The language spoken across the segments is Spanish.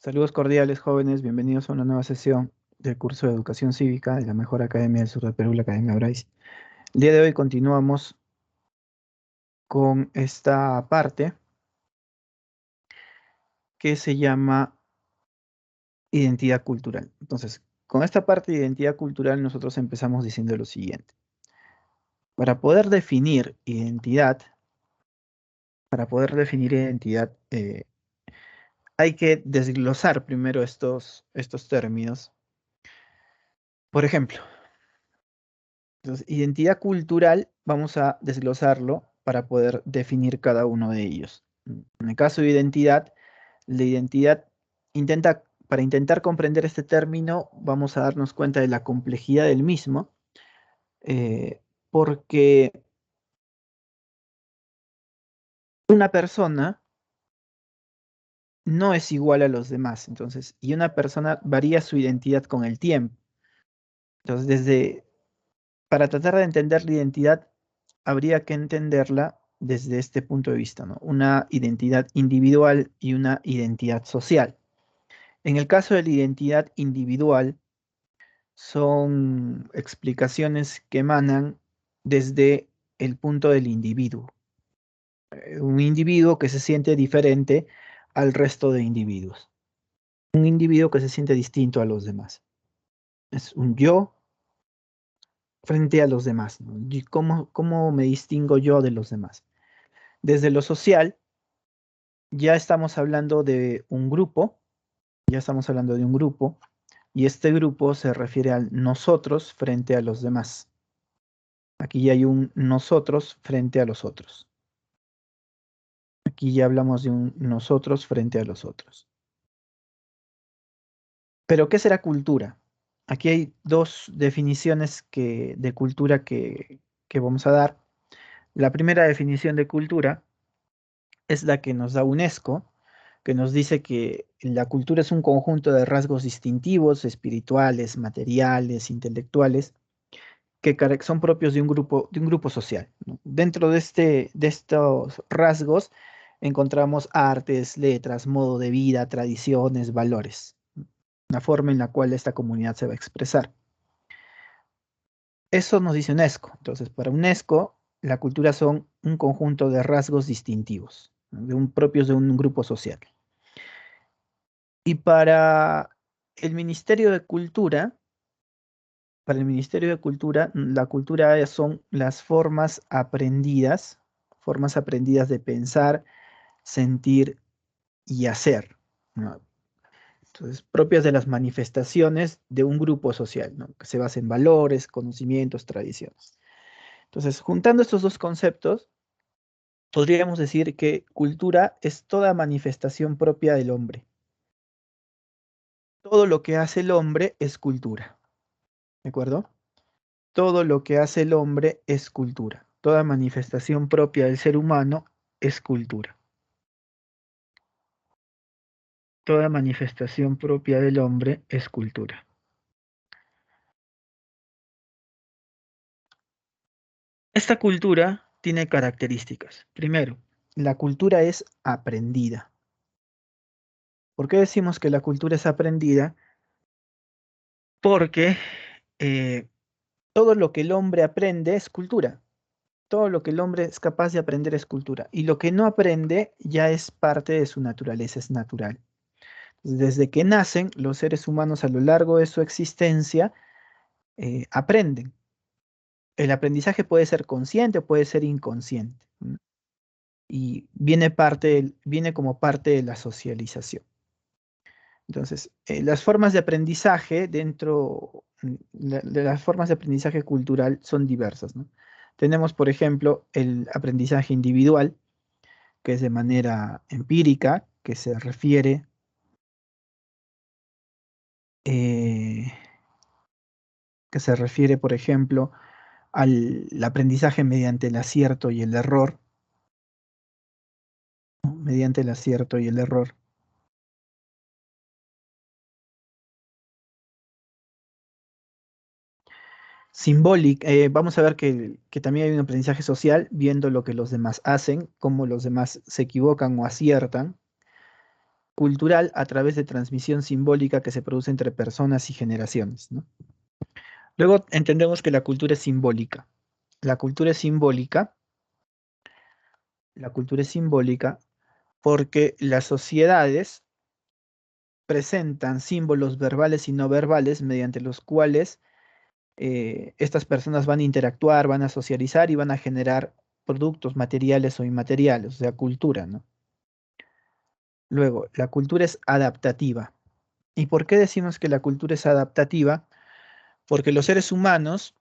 Saludos cordiales, jóvenes. Bienvenidos a una nueva sesión del curso de Educación Cívica de la Mejor Academia del Sur del Perú, la Academia Bryce. El día de hoy continuamos con esta parte que se llama identidad cultural. Entonces, con esta parte de identidad cultural nosotros empezamos diciendo lo siguiente. Para poder definir identidad, hay que desglosar primero estos términos. Por ejemplo, entonces, identidad cultural, vamos a desglosarlo para poder definir cada uno de ellos. En el caso de identidad, la identidad para intentar comprender este término, vamos a darnos cuenta de la complejidad del mismo, porque una persona no es igual a los demás, entonces, y una persona varía su identidad con el tiempo. Entonces, para tratar de entender la identidad, habría que entenderla desde este punto de vista, ¿no? Una identidad individual y una identidad social. En el caso de la identidad individual, son explicaciones que emanan desde el punto del individuo. Un individuo que se siente diferente al resto de individuos. Un individuo que se siente distinto a los demás. Es un yo frente a los demás, ¿no? Y ¿cómo me distingo yo de los demás? Desde lo social, ya estamos hablando de un grupo, y este grupo se refiere al nosotros frente a los demás. Aquí ya hay un nosotros frente a los otros. Aquí ya hablamos de un nosotros frente a los otros. Pero, ¿qué será cultura? Aquí hay dos definiciones de cultura que vamos a dar. La primera definición de cultura es la que nos da UNESCO, que nos dice que la cultura es un conjunto de rasgos distintivos, espirituales, materiales, intelectuales, que son propios de un grupo social, ¿no? Dentro de estos rasgos encontramos artes, letras, modo de vida, tradiciones, valores, la forma en la cual esta comunidad se va a expresar. Eso nos dice UNESCO. Entonces, para UNESCO, la cultura son un conjunto de rasgos distintivos, ¿no? Propios de un grupo social. Y el Ministerio de Cultura, para el Ministerio de Cultura, la cultura son las formas aprendidas de pensar, sentir y hacer, ¿no? Entonces, propias de las manifestaciones de un grupo social, ¿no? Que se basa en valores, conocimientos, tradiciones. Entonces, juntando estos dos conceptos, podríamos decir que cultura es toda manifestación propia del hombre. Todo lo que hace el hombre es cultura, ¿de acuerdo? Todo lo que hace el hombre es cultura. Toda manifestación propia del ser humano es cultura. Toda manifestación propia del hombre es cultura. Esta cultura tiene características. Primero, la cultura es aprendida. ¿Por qué decimos que la cultura es aprendida? Porque eh, todo lo que el hombre aprende es cultura. Todo lo que el hombre es capaz de aprender es cultura. Y lo que no aprende ya es parte de su naturaleza, es natural. Desde que nacen, los seres humanos a lo largo de su existencia aprenden. El aprendizaje puede ser consciente o puede ser inconsciente, ¿no? Y viene como parte de la socialización. Entonces, las formas de aprendizaje de las formas de aprendizaje cultural son diversas, ¿no? Tenemos, por ejemplo, el aprendizaje individual, que es de manera empírica, eh, por ejemplo, al aprendizaje mediante el acierto y el error, ¿no? Mediante el acierto y el error. Vamos a ver que también hay un aprendizaje social, viendo lo que los demás hacen, cómo los demás se equivocan o aciertan. cultural a través de transmisión simbólica que se produce entre personas y generaciones, ¿no? Luego entendemos que la cultura es simbólica. La cultura es simbólica, la cultura es simbólica porque las sociedades presentan símbolos verbales y no verbales mediante los cuales estas personas van a interactuar, van a socializar y van a generar productos materiales o inmateriales, o sea, cultura, ¿no? Luego, la cultura es adaptativa. ¿Y por qué decimos que la cultura es adaptativa? Porque los seres humanos,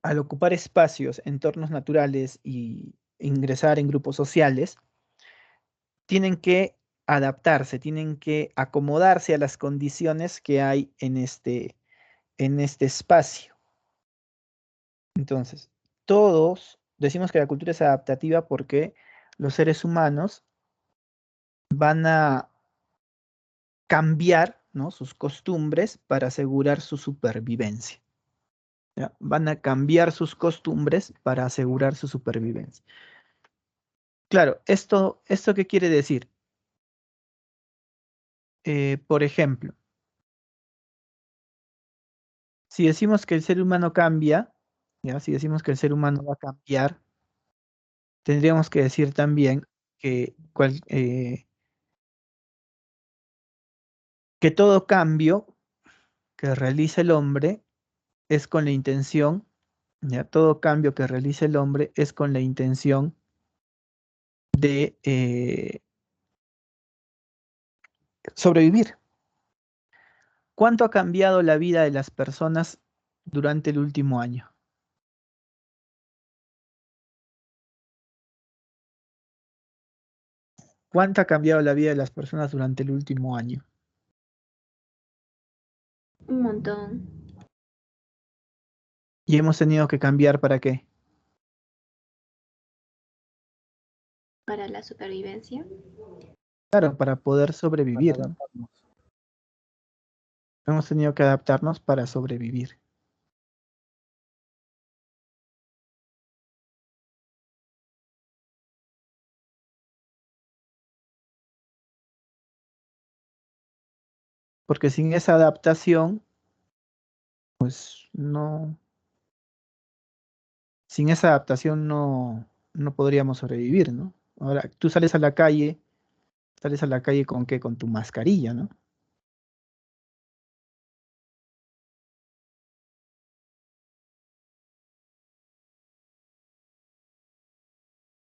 al ocupar espacios, entornos naturales y ingresar en grupos sociales, tienen que adaptarse, tienen que acomodarse a las condiciones que hay en este espacio. Entonces, todos decimos que la cultura es adaptativa porque los seres humanos van a cambiar, ¿no?, sus costumbres para asegurar su supervivencia. ¿Ya? Van a cambiar sus costumbres para asegurar su supervivencia. Claro, ¿esto qué quiere decir? Por ejemplo, si decimos que el ser humano cambia, ¿ya? Si decimos que el ser humano va a cambiar, tendríamos que decir también que todo cambio que realiza el hombre es con la intención, ¿ya? Todo cambio que realiza el hombre es con la intención de sobrevivir. ¿Cuánto ha cambiado la vida de las personas durante el último año? ¿Cuánto ha cambiado la vida de las personas durante el último año? Un montón. ¿Y hemos tenido que cambiar para qué? Para la supervivencia. Claro, para poder sobrevivir, ¿no? Hemos tenido que adaptarnos para sobrevivir. Porque sin esa adaptación, pues no, sin esa adaptación no podríamos sobrevivir, ¿no? Ahora, tú sales a la calle ¿con qué? Con tu mascarilla, ¿no?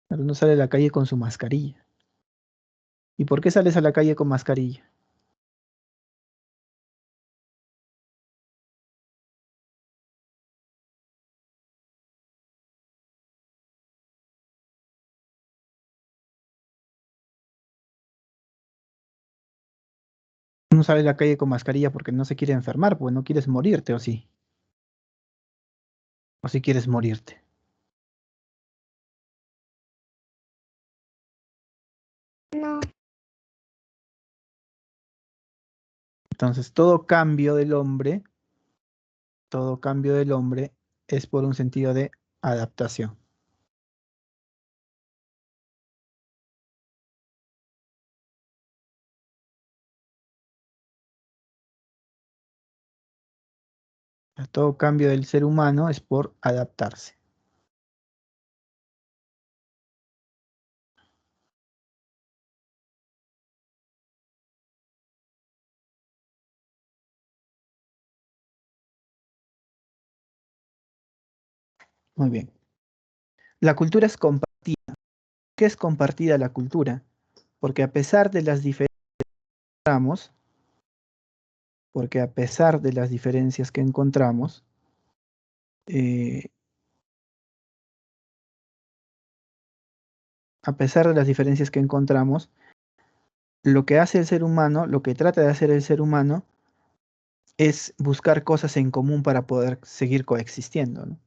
Pero uno sale a la calle con su mascarilla. ¿Y por qué sales a la calle con mascarilla? Uno sale a la calle con mascarilla porque no se quiere enfermar, porque no quieres morirte, ¿o sí? ¿O si quieres morirte? No. Entonces, todo cambio del hombre es por un sentido de adaptación. Todo cambio del ser humano es por adaptarse. Muy bien. La cultura es compartida. ¿Qué es compartida la cultura? Porque a pesar de las diferencias que encontramos, porque a pesar de las diferencias que encontramos, eh, a pesar de las diferencias que encontramos, lo que hace el ser humano, lo que trata de hacer el ser humano, es buscar cosas en común para poder seguir coexistiendo, ¿no?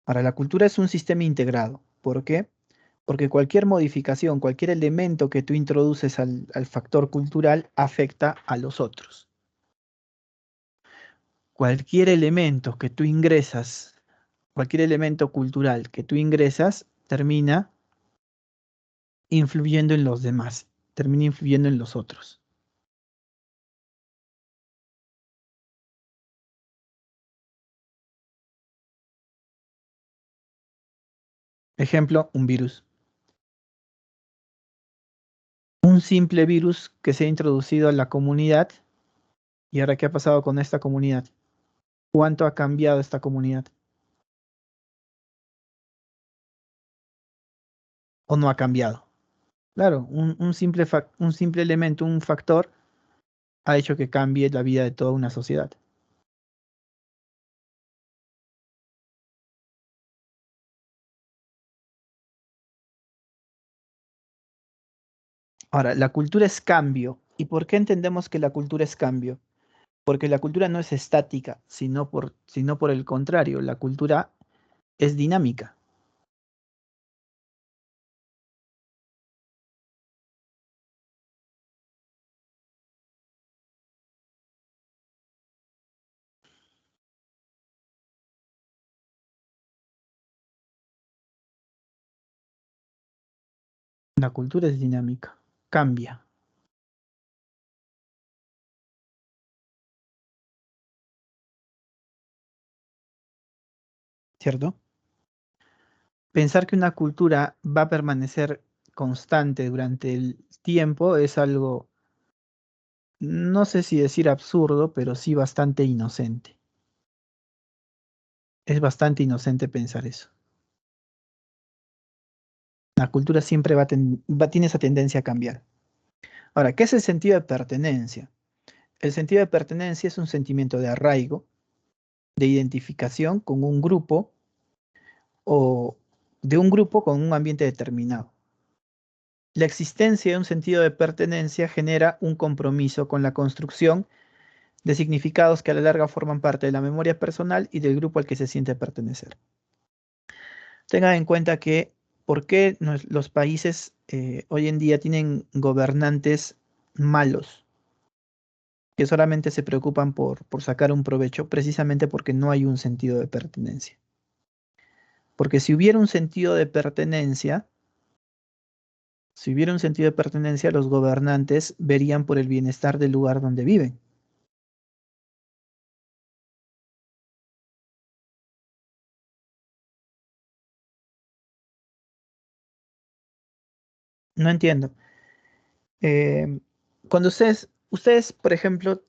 Ahora, la cultura es un sistema integrado. ¿Por qué? Porque cualquier modificación, cualquier elemento que tú introduces al factor cultural afecta a los otros. Cualquier elemento que tú ingresas, cualquier elemento cultural que tú ingresas, termina influyendo en los demás. termina influyendo en los otros. Ejemplo, un virus. Un simple virus que se ha introducido a la comunidad. ¿Y ahora qué ha pasado con esta comunidad? ¿Cuánto ha cambiado esta comunidad? ¿O no ha cambiado? Claro, un simple elemento, un factor, ha hecho que cambie la vida de toda una sociedad. Ahora, la cultura es cambio. ¿Y por qué entendemos que la cultura es cambio? Porque la cultura no es estática, sino por el contrario, la cultura es dinámica. La cultura es dinámica, cambia, ¿cierto? Pensar que una cultura va a permanecer constante durante el tiempo es algo, no sé si decir absurdo, pero sí bastante inocente. Es bastante inocente pensar eso. La cultura siempre tiene esa tendencia a cambiar. Ahora, ¿qué es el sentido de pertenencia? El sentido de pertenencia es un sentimiento de arraigo, de identificación con un grupo o de un grupo con un ambiente determinado. La existencia de un sentido de pertenencia genera un compromiso con la construcción de significados que a la larga forman parte de la memoria personal y del grupo al que se siente pertenecer. Tengan en cuenta que por qué los países hoy en día tienen gobernantes malos, que solamente se preocupan por sacar un provecho, precisamente porque no hay un sentido de pertenencia. Porque si hubiera un sentido de pertenencia, los gobernantes verían por el bienestar del lugar donde viven. No entiendo. Eh, cuando ustedes, por ejemplo,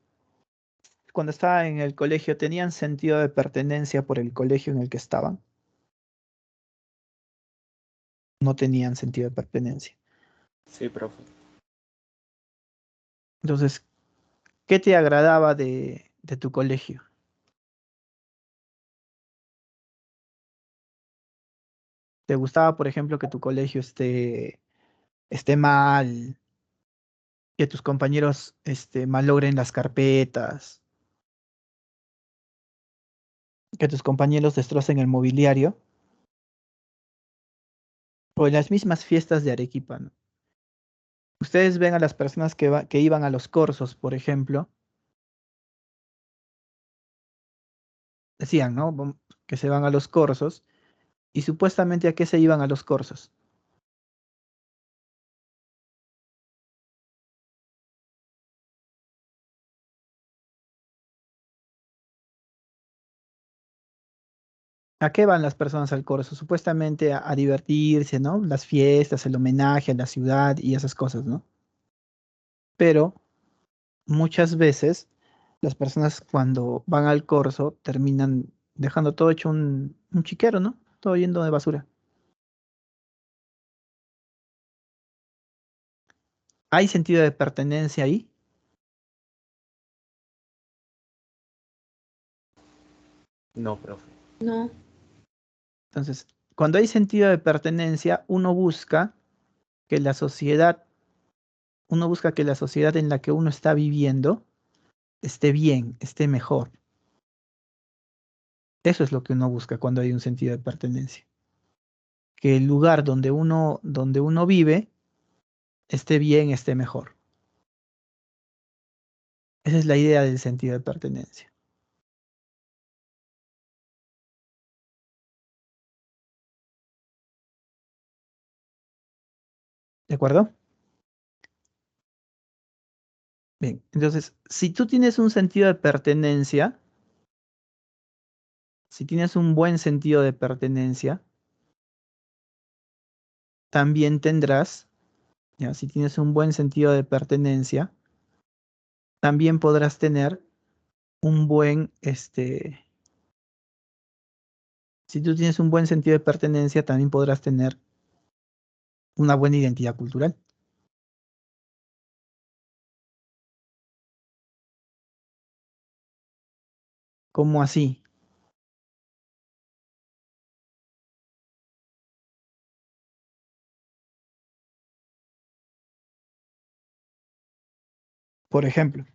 cuando estaban en el colegio, ¿tenían sentido de pertenencia por el colegio en el que estaban? No tenían sentido de pertenencia. Sí, profe. Entonces, ¿qué te agradaba de tu colegio? ¿Te gustaba, por ejemplo, que tu colegio esté mal, que tus compañeros malogren las carpetas, que tus compañeros destrocen el mobiliario? O en las mismas fiestas de Arequipa, ¿no? Ustedes ven a las personas que iban a los corsos, por ejemplo, decían, ¿no? Que se van a los corsos, y supuestamente ¿a qué se iban a los corsos? ¿A qué van las personas al corso? Supuestamente a divertirse, ¿no? Las fiestas, el homenaje a la ciudad y esas cosas, ¿no? Pero muchas veces las personas cuando van al corso terminan dejando todo hecho un chiquero, ¿no? Todo yendo de basura. ¿Hay sentido de pertenencia ahí? No, profe. No, Entonces, cuando hay sentido de pertenencia, que la sociedad, uno busca que la sociedad en la que uno está viviendo esté bien, esté mejor. Eso es lo que uno busca cuando hay un sentido de pertenencia. Que el lugar donde uno vive esté bien, esté mejor. Esa es la idea del sentido de pertenencia. ¿De acuerdo? Bien, entonces, si tú tienes un sentido de pertenencia, si tienes un buen sentido de pertenencia, también tendrás, ¿ya? Si tienes un buen sentido de pertenencia, también podrás tener un buen, si tú tienes un buen sentido de pertenencia, también podrás tener una buena identidad cultural. ¿Cómo así? Por ejemplo,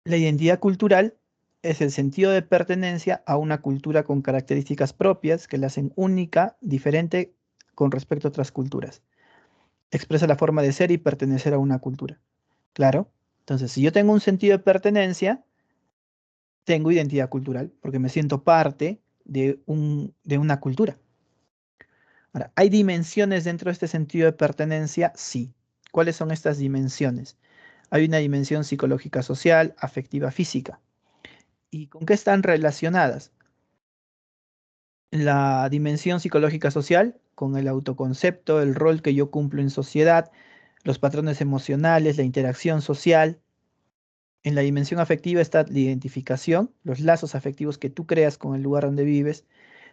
la identidad cultural es el sentido de pertenencia a una cultura con características propias que la hacen única, diferente con respecto a otras culturas. Expresa la forma de ser y pertenecer a una cultura. Claro. Entonces, si yo tengo un sentido de pertenencia, tengo identidad cultural, porque me siento parte de una cultura. Ahora, ¿hay dimensiones dentro de este sentido de pertenencia? Sí. ¿Cuáles son estas dimensiones? Hay una dimensión psicológica social, afectiva, física. ¿Y con qué están relacionadas? La dimensión psicológica social, con el autoconcepto, el rol que yo cumplo en sociedad, los patrones emocionales, la interacción social. En la dimensión afectiva está la identificación, los lazos afectivos que tú creas con el lugar donde vives,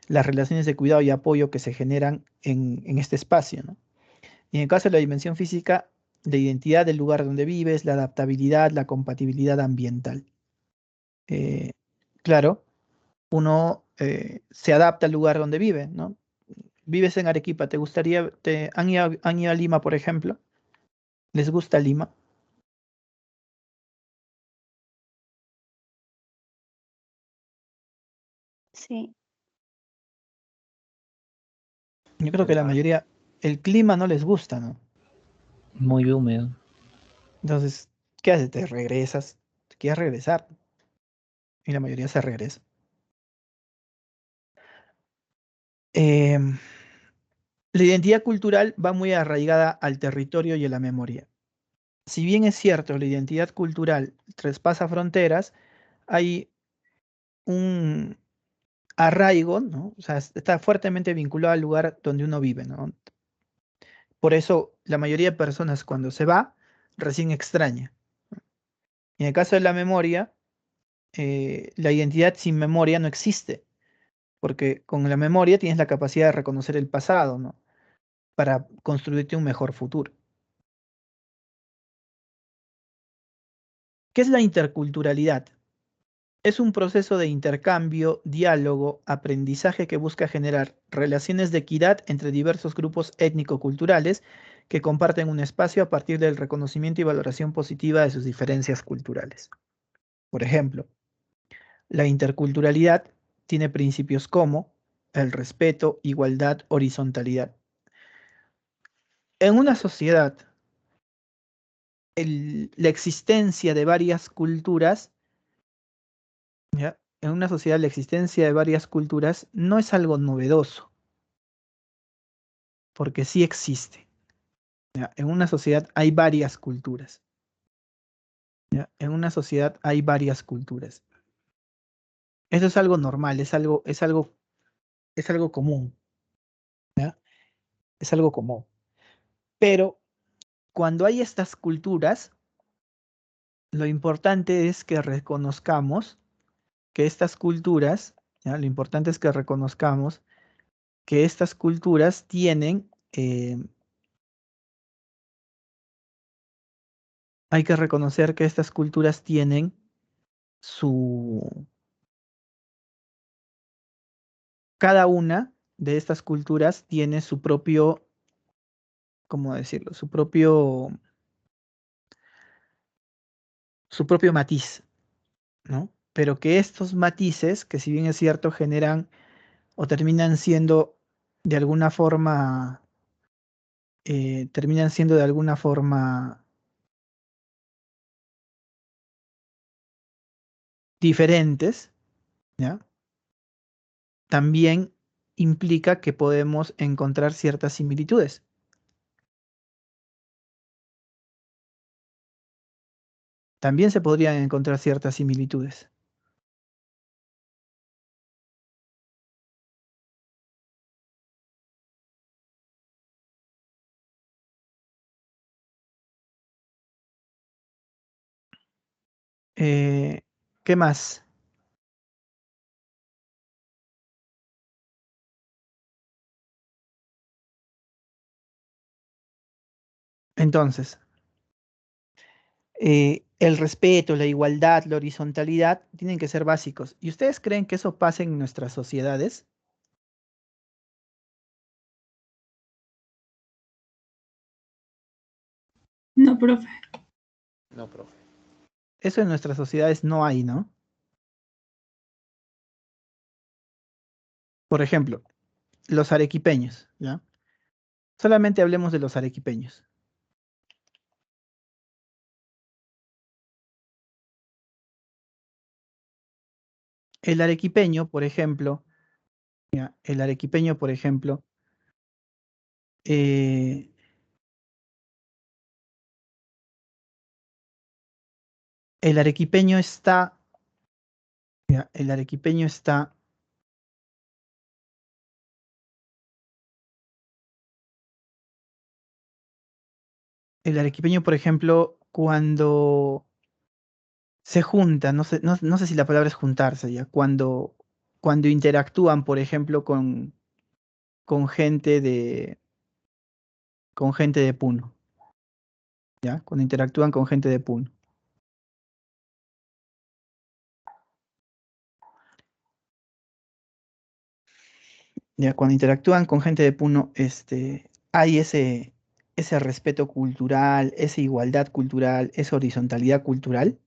las relaciones de cuidado y apoyo que se generan en este espacio, ¿no? Y en el caso de la dimensión física, la identidad del lugar donde vives, la adaptabilidad, la compatibilidad ambiental. Eh, claro, uno se adapta al lugar donde vive, ¿no? Vives en Arequipa, ¿te gustaría, han ido a Lima, por ejemplo? ¿Les gusta Lima? Sí, Yo creo que la mayoría, el clima no les gusta, ¿no? Muy húmedo. Entonces, ¿qué haces? Te regresas, te quieres regresar, y la mayoría se regresa. Em, la identidad cultural va muy arraigada al territorio y a la memoria. Si bien es cierto, la identidad cultural traspasa fronteras, hay un arraigo, ¿no? O sea, está fuertemente vinculado al lugar donde uno vive, ¿no? Por eso la mayoría de personas cuando se va, recién extraña. Y en el caso de la memoria, la identidad sin memoria no existe, porque con la memoria tienes la capacidad de reconocer el pasado, ¿no? Para construirte un mejor futuro. ¿Qué es la interculturalidad? Es un proceso de intercambio, diálogo, aprendizaje que busca generar relaciones de equidad entre diversos grupos étnico-culturales que comparten un espacio a partir del reconocimiento y valoración positiva de sus diferencias culturales. Por ejemplo, la interculturalidad tiene principios como el respeto, igualdad, horizontalidad. En una sociedad, la existencia de varias culturas, ¿ya? En una sociedad, la existencia de varias culturas no es algo novedoso, porque sí existe. ¿Ya? En una sociedad hay varias culturas. ¿Ya? En una sociedad hay varias culturas. Eso es algo normal, es algo común. ¿Ya? Es algo común. Pero cuando hay estas culturas, lo importante es que reconozcamos que estas culturas, ¿ya? Lo importante es que reconozcamos que estas culturas tienen, hay que reconocer que estas culturas tienen su, cada una de estas culturas tiene su propio, ¿cómo decirlo? Su propio matiz, ¿no? Pero que estos matices, que si bien es cierto, generan o terminan siendo de alguna forma, terminan siendo de alguna forma diferentes, ¿ya? También implica que podemos encontrar ciertas similitudes. también se podrían encontrar ciertas similitudes. Eh, ¿Qué más? Entonces, el respeto, la igualdad, la horizontalidad tienen que ser básicos. ¿Y ustedes creen que eso pasa en nuestras sociedades? No, profe. No, profe. Eso en nuestras sociedades no hay, ¿no? Por ejemplo, los arequipeños, ¿ya? Solamente hablemos de los arequipeños. El arequipeño, por ejemplo, ¿ya? El arequipeño, por ejemplo, eh, el arequipeño está, ¿ya? El arequipeño está, el arequipeño, por ejemplo, cuando se juntan, no sé si la palabra es juntarse, ya, cuando interactúan, por ejemplo, con gente con gente de Puno, ¿ya? Cuando interactúan con gente de Puno. Ya, cuando interactúan con gente de Puno, hay ese respeto cultural, esa igualdad cultural, esa horizontalidad cultural.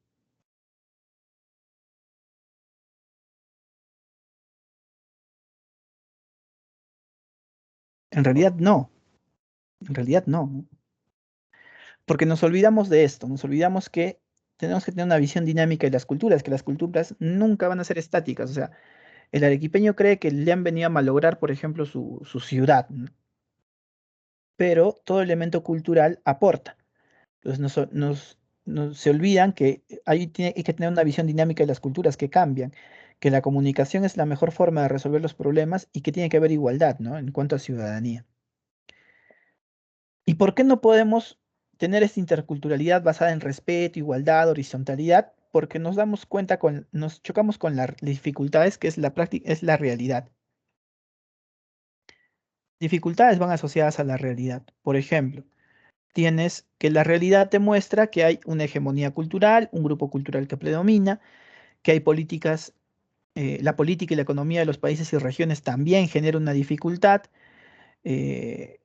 En realidad no, en realidad no. Porque nos olvidamos de esto, nos olvidamos que tenemos que tener una visión dinámica de las culturas, que las culturas nunca van a ser estáticas. O sea, el arequipeño cree que le han venido a malograr, por ejemplo, su ciudad, ¿no? Pero todo elemento cultural aporta. Entonces se olvidan que hay que tener una visión dinámica de las culturas que cambian, que la comunicación es la mejor forma de resolver los problemas y que tiene que haber igualdad, ¿no? En cuanto a ciudadanía. ¿Y por qué no podemos tener esta interculturalidad basada en respeto, igualdad, horizontalidad? Porque nos chocamos con las dificultades que es la práctica, es la realidad. Dificultades van asociadas a la realidad. Por ejemplo, tienes que la realidad te muestra que hay una hegemonía cultural, un grupo cultural que predomina, que hay políticas, la política y la economía de los países y regiones también generan una dificultad. eh,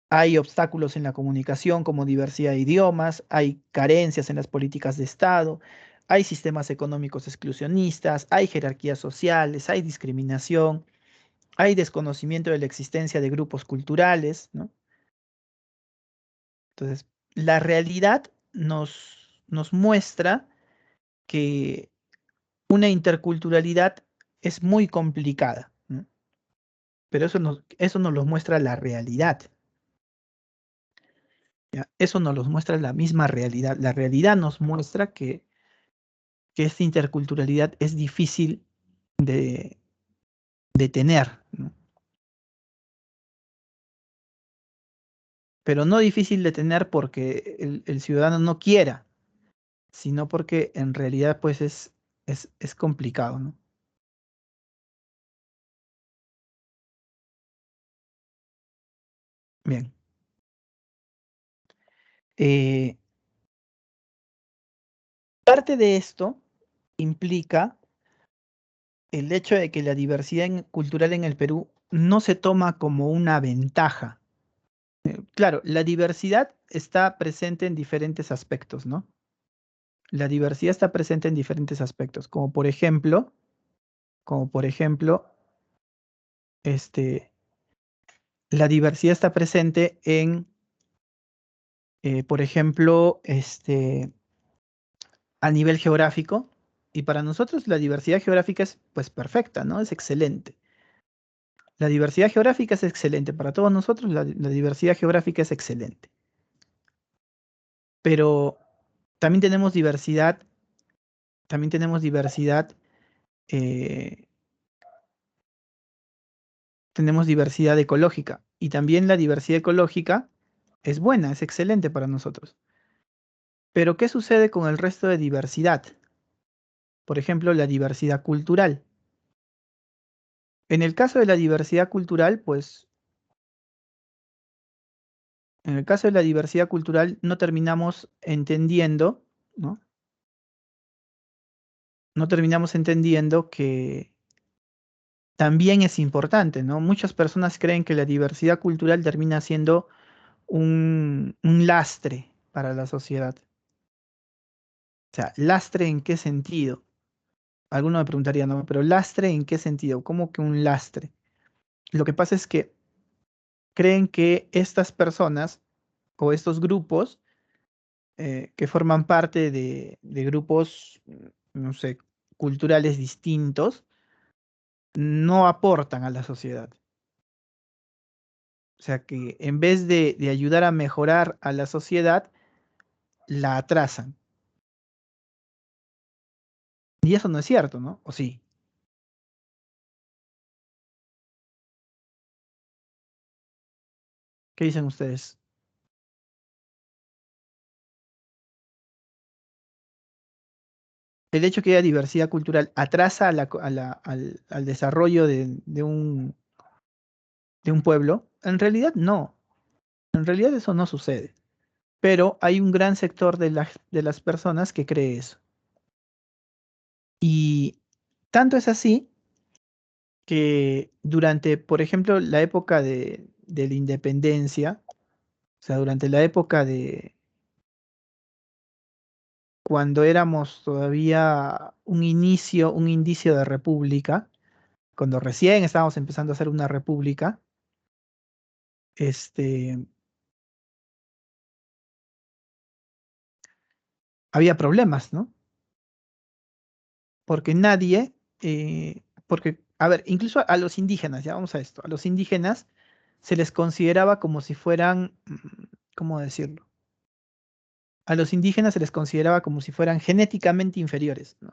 Hay obstáculos en la comunicación como diversidad de idiomas, hay carencias en las políticas de Estado, hay sistemas económicos exclusionistas, hay jerarquías sociales, hay discriminación, hay desconocimiento de la existencia de grupos culturales, ¿no? Entonces, la realidad nos muestra que una interculturalidad es muy complicada, ¿no? Pero eso nos lo muestra la realidad. ¿Ya? Eso nos lo muestra la misma realidad. La realidad nos muestra que esta interculturalidad es difícil de, de tener, ¿no? Pero no difícil de tener porque el ciudadano no quiera, sino porque en realidad pues es complicado, ¿no? Bien. Eh, Parte de esto implica el hecho de que la diversidad cultural en el Perú no se toma como una ventaja. Claro, la diversidad está presente en diferentes aspectos, ¿no? La diversidad está presente en diferentes aspectos, como por ejemplo, este, la diversidad está presente en, por ejemplo, a nivel geográfico, y para nosotros la diversidad geográfica es pues perfecta, ¿no? Es excelente. La diversidad geográfica es excelente. Para todos nosotros la diversidad geográfica es excelente. Pero También tenemos diversidad, también tenemos diversidad, eh, tenemos diversidad ecológica. Y también la diversidad ecológica es buena, es excelente para nosotros. Pero ¿qué sucede con el resto de diversidad? Por ejemplo, la diversidad cultural. En el caso de la diversidad cultural, pues, en el caso de la diversidad cultural no terminamos entendiendo, ¿no? No terminamos entendiendo que también es importante, ¿no? Muchas personas creen que la diversidad cultural termina siendo un lastre para la sociedad. O sea, ¿lastre en qué sentido? Alguno me preguntaría, no, pero ¿lastre en qué sentido? ¿Cómo que un lastre? Lo que pasa es que creen que estas personas o estos grupos que forman parte de grupos, no sé, culturales distintos, no aportan a la sociedad. O sea que en vez de ayudar a mejorar a la sociedad, la atrasan. Y eso no es cierto, ¿no? ¿O sí? ¿Qué dicen ustedes? El hecho que haya diversidad cultural atrasa al desarrollo de un pueblo. En realidad no. En realidad eso no sucede. Pero hay un gran sector de las personas que cree eso. Y tanto es así que durante, por ejemplo, la época de la independencia, o sea, durante la época de cuando éramos todavía un indicio de república, cuando recién estábamos empezando a hacer una república, este, había problemas, ¿no? Porque nadie, porque, a ver, incluso a los indígenas, ya vamos a esto, a los indígenas se les consideraba como si fueran, ¿cómo decirlo? A los indígenas se les consideraba como si fueran genéticamente inferiores, ¿no?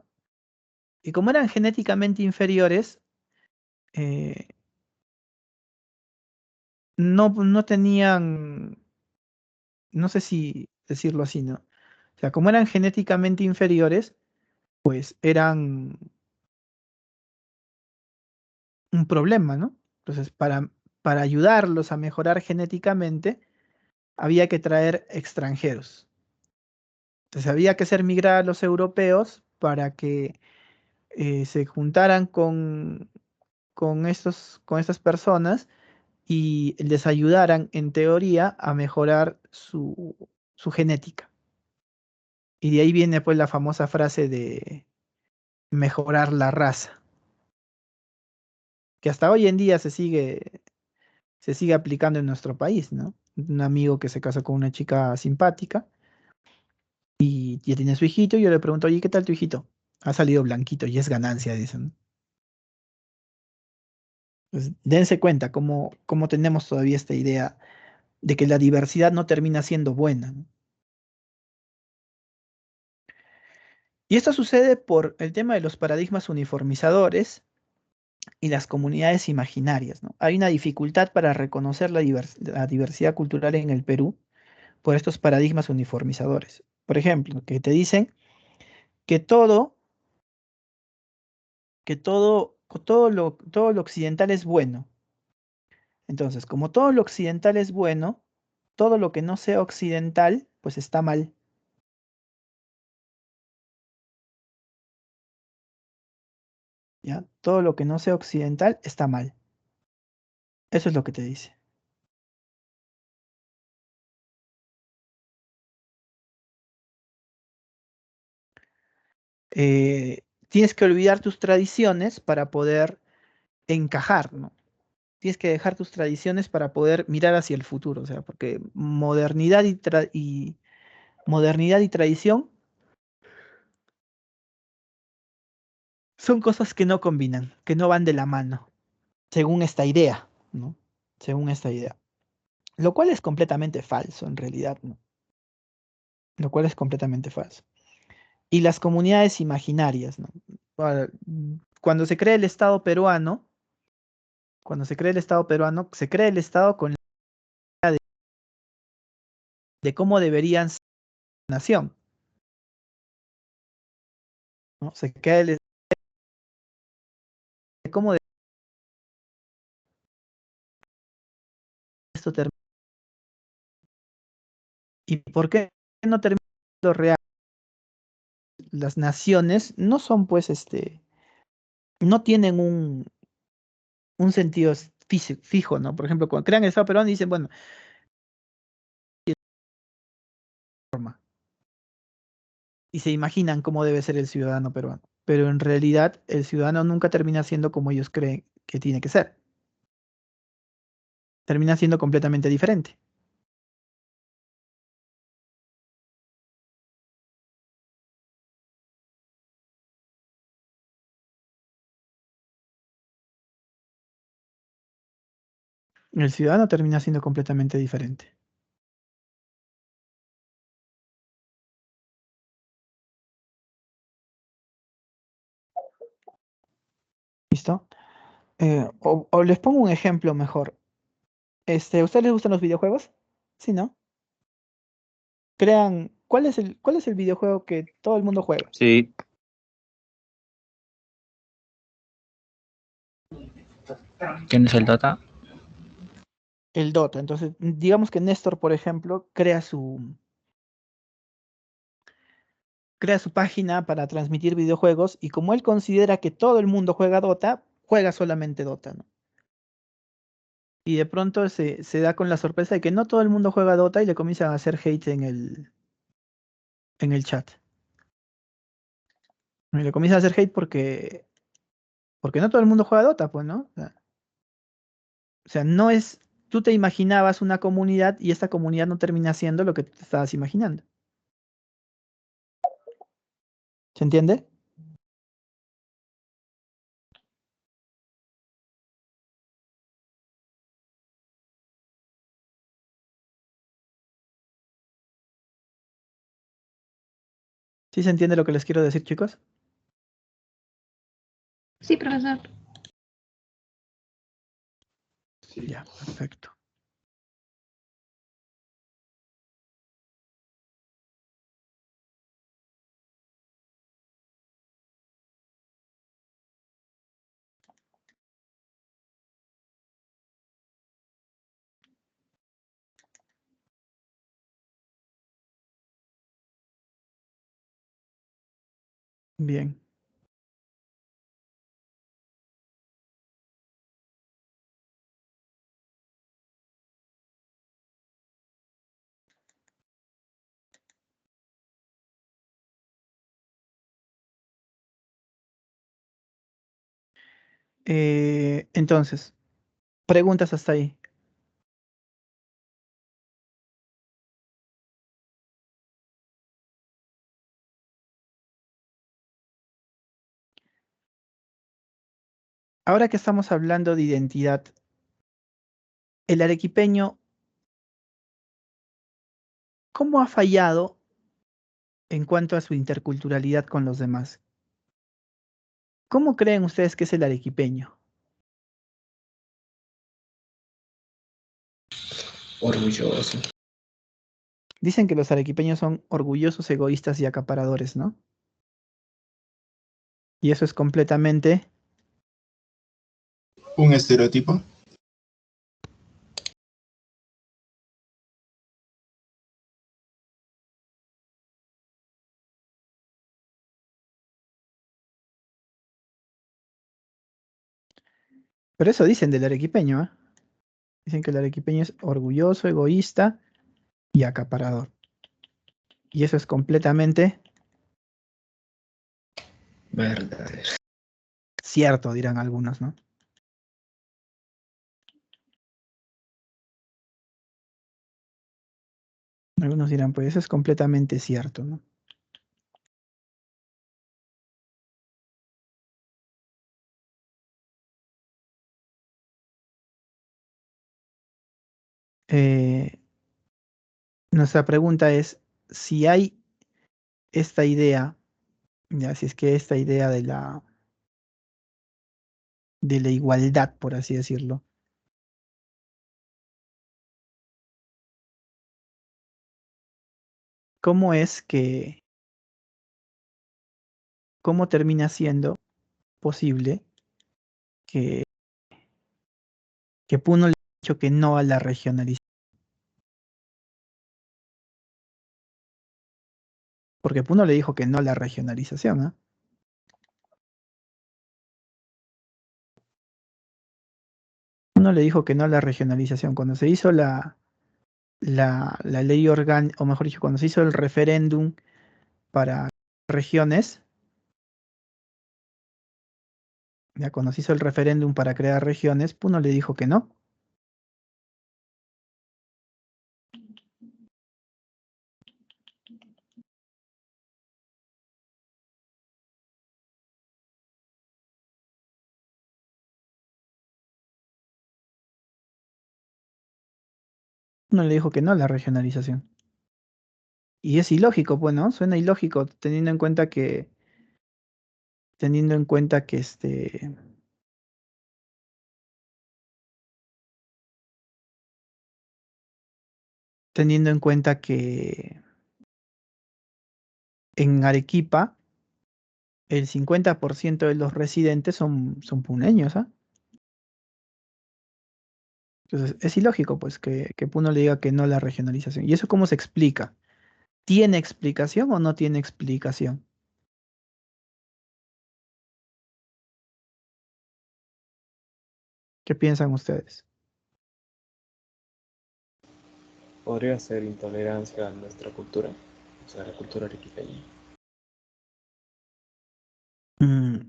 Y como eran genéticamente inferiores, eh, no tenían, no sé si decirlo así, ¿no? O sea, como eran genéticamente inferiores, pues eran un problema, ¿no? Entonces, para ayudarlos a mejorar genéticamente, había que traer extranjeros. Entonces, había que hacer migrar a los europeos para que se juntaran con estas personas y les ayudaran, en teoría, a mejorar su genética. Y de ahí viene pues la famosa frase de mejorar la raza, que hasta hoy en día se sigue aplicando en nuestro país, ¿no? Un amigo que se casó con una chica simpática y ya tiene su hijito, y yo le pregunto, oye, ¿qué tal tu hijito? Ha salido blanquito y es ganancia, dicen. Pues dense cuenta cómo tenemos todavía esta idea de que la diversidad no termina siendo buena, ¿no? Y esto sucede por el tema de los paradigmas uniformizadores y las comunidades imaginarias, ¿no? Hay una dificultad para reconocer la diversidad cultural en el Perú por estos paradigmas uniformizadores. Por ejemplo, que te dicen que todo lo occidental es bueno. Entonces, como todo lo occidental es bueno, todo lo que no sea occidental, pues está mal. ¿Ya? Todo lo que no sea occidental está mal. Eso es lo que te dice. Tienes que olvidar tus tradiciones para poder encajar, ¿no? Tienes que dejar tus tradiciones para poder mirar hacia el futuro, o sea, porque modernidad y tradición son cosas que no combinan, que no van de la mano, según esta idea, ¿no? Según esta idea. Lo cual es completamente falso en realidad, ¿no? lo cual es completamente falso. Y las comunidades imaginarias, ¿no? Cuando se crea el Estado peruano, se crea el Estado con la idea de cómo deberían ser la nación, ¿no? Se crea el de cómo esto termina. ¿Y por qué no termina siendo real? Las naciones no son, pues, no tienen un sentido fijo, ¿no? Por ejemplo, cuando crean el Estado peruano dicen, bueno, forma, y se imaginan cómo debe ser el ciudadano peruano. Pero en realidad el ciudadano nunca termina siendo como ellos creen que tiene que ser. Termina siendo completamente diferente. El ciudadano termina siendo completamente diferente. ¿Listo? O les pongo un ejemplo mejor. ¿A ustedes les gustan los videojuegos? Sí, ¿no? Crean, cuál es el videojuego que todo el mundo juega? Sí. ¿Quién es el Dota? El Dota. Entonces, digamos que Néstor, por ejemplo, crea su página para transmitir videojuegos y como él considera que todo el mundo juega Dota, juega solamente Dota, ¿no? Y de pronto se da con la sorpresa de que no todo el mundo juega Dota y le comienzan a hacer hate en el chat. Y le comienzan a hacer hate porque no todo el mundo juega Dota, pues, ¿no? O sea, no es, tú te imaginabas una comunidad y esta comunidad no termina siendo lo que tú te estabas imaginando. ¿Se entiende? ¿Sí se entiende lo que les quiero decir, chicos? Sí, profesor. Ya, perfecto. Bien. Entonces, preguntas hasta ahí. Ahora que estamos hablando de identidad, el arequipeño, ¿cómo ha fallado en cuanto a su interculturalidad con los demás? ¿Cómo creen ustedes que es el arequipeño? Orgulloso. Dicen que los arequipeños son orgullosos, egoístas y acaparadores, ¿no? Y eso es completamente, Un estereotipo. pero eso dicen del arequipeño, ¿ah? Dicen que el arequipeño es orgulloso, egoísta y acaparador. Y eso es completamente Verdad. cierto, dirán algunos, ¿no? Algunos dirán, pues eso es completamente cierto, ¿no? Eh, Nuestra pregunta es, si hay esta idea, ya, si es que esta idea de la igualdad, por así decirlo, ¿cómo es que, cómo termina siendo posible que, que Puno le haya dicho que no a la regionalización? Porque Puno le dijo que no a la regionalización, ¿ah? Puno le dijo que no a la regionalización. Cuando se hizo la ley orgánica, o mejor dicho, cuando se hizo el referéndum para regiones, ya cuando se hizo el referéndum para crear regiones, Puno le dijo que no. Puno le dijo que no a la regionalización. Y es ilógico, pues, ¿no? Suena ilógico teniendo en cuenta que teniendo en cuenta que en Arequipa el 50% de los residentes son puneños, ¿ah? Entonces es ilógico, pues, que Puno le diga que no a la regionalización. ¿Y eso cómo se explica? ¿Tiene explicación o no tiene explicación? ¿Qué piensan ustedes? ¿Podría ser intolerancia a nuestra cultura? O sea, la cultura arequipeña.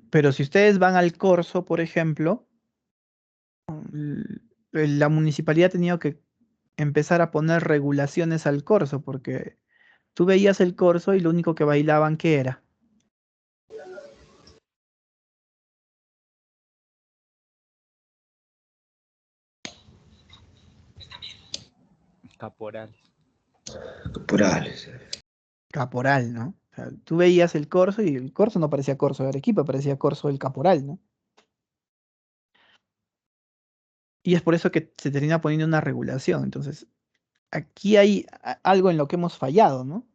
Pero si ustedes van al Corso, por ejemplo, la municipalidad ha tenido que empezar a poner regulaciones al Corso, porque tú veías el Corso y lo único que bailaban, ¿qué era? Caporal. Culturales. Caporal, ¿no? O sea, tú veías el Corso y el Corso no parecía Corso de Arequipa, parecía Corso del Caporal, ¿no? Y es por eso que se termina poniendo una regulación. Entonces, aquí hay algo en lo que hemos fallado, ¿no?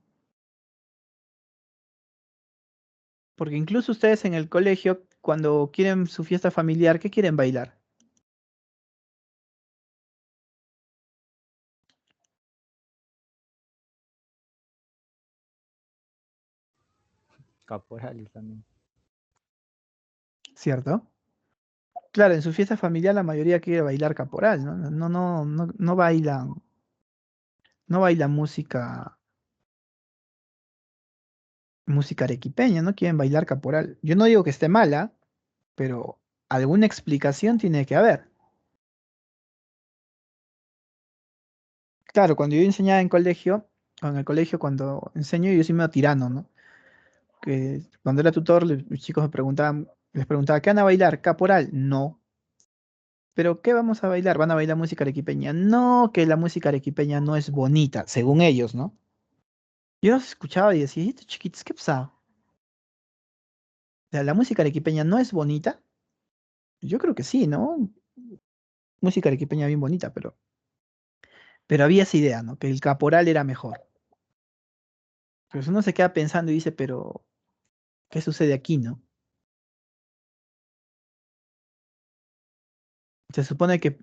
Porque incluso ustedes en el colegio, cuando quieren su fiesta familiar, ¿qué quieren bailar? Caporal también. ¿Cierto? Claro, en su fiesta familiar la mayoría quiere bailar caporal, ¿no? No bailan, no bailan música arequipeña, no quieren bailar caporal. Yo no digo que esté mala, pero alguna explicación tiene que haber. Claro, cuando yo enseñaba en colegio, o en el colegio cuando enseño, yo soy medio tirano, ¿no? Que cuando era tutor, los chicos les preguntaba, ¿qué van a bailar? ¿Caporal? No. ¿Pero qué vamos a bailar? ¿Van a bailar música arequipeña? No, que la música arequipeña no es bonita, según ellos, ¿no? Yo los escuchaba y decía, ¿y estos chiquitos qué pasa? O sea, ¿la música arequipeña no es bonita? Yo creo que sí, ¿no? Música arequipeña bien bonita, pero había esa idea, ¿no? Que el caporal era mejor. Pero uno se queda pensando y dice, pero ¿qué sucede aquí, no? Se supone que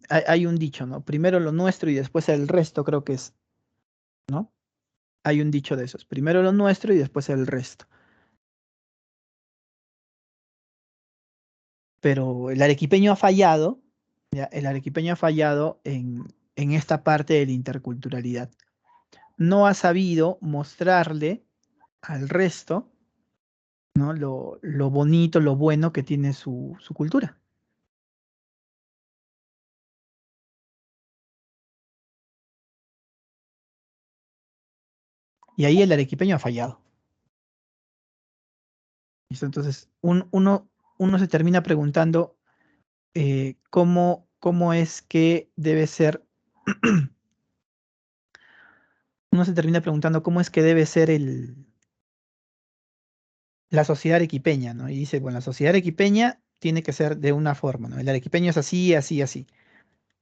hay un dicho, ¿no? Primero lo nuestro y después el resto, creo que es, ¿no? Hay un dicho de esos. Primero lo nuestro y después el resto. Pero el arequipeño ha fallado, ¿ya? El arequipeño ha fallado en esta parte de la interculturalidad. No ha sabido mostrarle al resto, ¿no? Lo bonito, lo bueno que tiene su cultura. Y ahí el arequipeño ha fallado. ¿Listo? Entonces, uno se termina preguntando cómo es que debe ser uno se termina preguntando cómo es que debe ser la sociedad arequipeña, ¿no? Y dice, bueno, la sociedad arequipeña tiene que ser de una forma, ¿no? El arequipeño es así, así, así.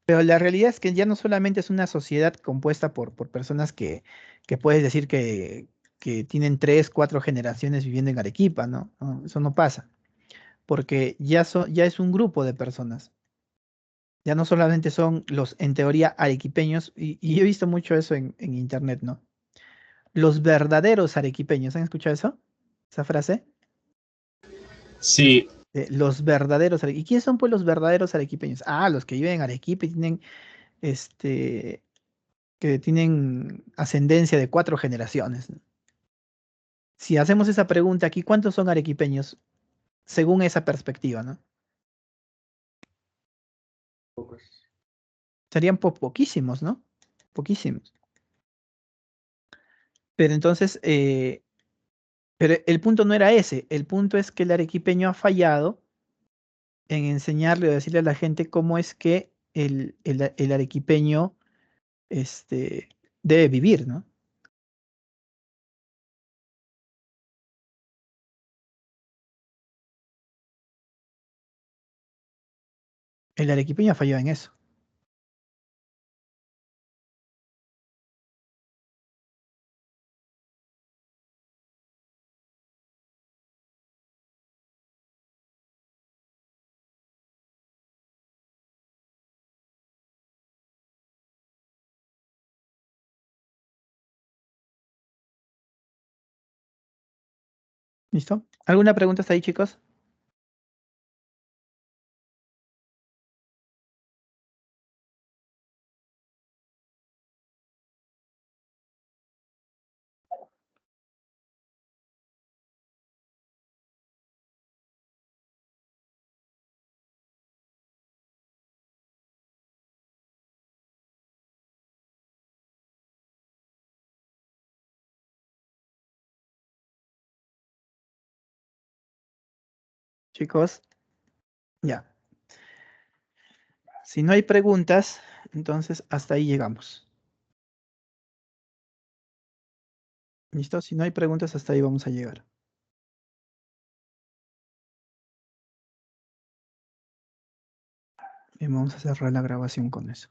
Pero la realidad es que ya no solamente es una sociedad compuesta por personas que puedes decir que tienen 3, 4 generaciones viviendo en Arequipa, ¿no? No, eso no pasa, porque ya es un grupo de personas. Ya no solamente son los, en teoría, arequipeños, y he visto mucho eso en internet, ¿no? Los verdaderos arequipeños, ¿han escuchado eso? Esa frase. Sí, Los verdaderos arequipeños. ¿Y quiénes son pues los verdaderos arequipeños? Ah, los que viven en Arequipa y tienen este que tienen ascendencia de 4 generaciones, ¿no? Si hacemos esa pregunta aquí, ¿cuántos son arequipeños según esa perspectiva, ¿no? Pocos. Serían poquísimos, ¿no? Poquísimos. Pero entonces, pero el punto no era ese. El punto es que el arequipeño ha fallado en enseñarle o decirle a la gente cómo es que el arequipeño este, debe vivir, ¿no? El arequipeño ha fallado en eso. ¿Listo? ¿Alguna pregunta hasta ahí, chicos? Chicos, ya. Si no hay preguntas, entonces hasta ahí llegamos. ¿Listo? Si no hay preguntas, hasta ahí vamos a llegar. Bien, vamos a cerrar la grabación con eso.